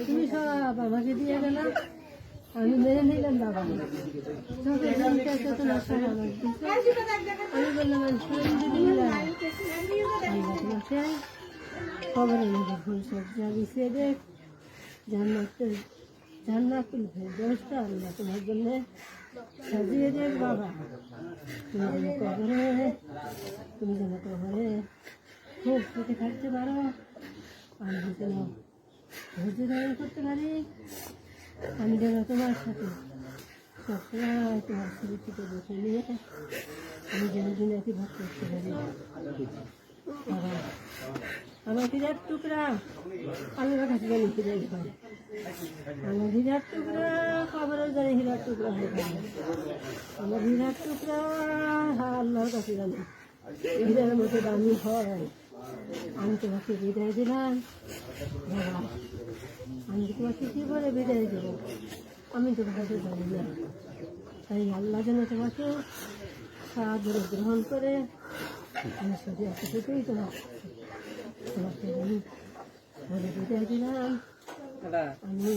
তুমি সব বাবাকে দিয়ে গেল, আমি মেনে নিলাম বাবা। আমি বললাম তোমাকে খবর এনেছে ফুল সবজি বিছিয়ে দেখ, জান্নাতুল ফেরদৌসটা আল্লাহ তোমার জন্য সাজিয়ে দেখ বাবা। তুমি যেন কবরে খুব সুখে থাকতে পারো, আমি যেন ধৈর্য ধারণ করতে পারি, আমি যেন তোমার সাথে সবসময় তোমার স্মৃতিকে দেখে নিয়ে আমি যেন দিনাতি ভাগ করতে পারি বাবা। আমার হীরার টুকরা আল্লাহর কাছে জানি ফিরে পাই, আমার হীরার টুকরা খবরের জানি হীরার টুকরা হয়ে পাবে, আমার হীরার টুকরা আল্লাহর কাছে জানি হীরার মতো দামি হয়। আমি তোমাকে বিদায় দিলাম বাবা, আমি তোমাকে কী বলে বিদায় দেব আমি তোমার কাছে জানি না। তাই আল্লাহ যেন তোমাকে সাদরে গ্রহণ করে আমি শুধু এতটুকুই তোমাকে আমি বলে বিদায় দিলাম। আমি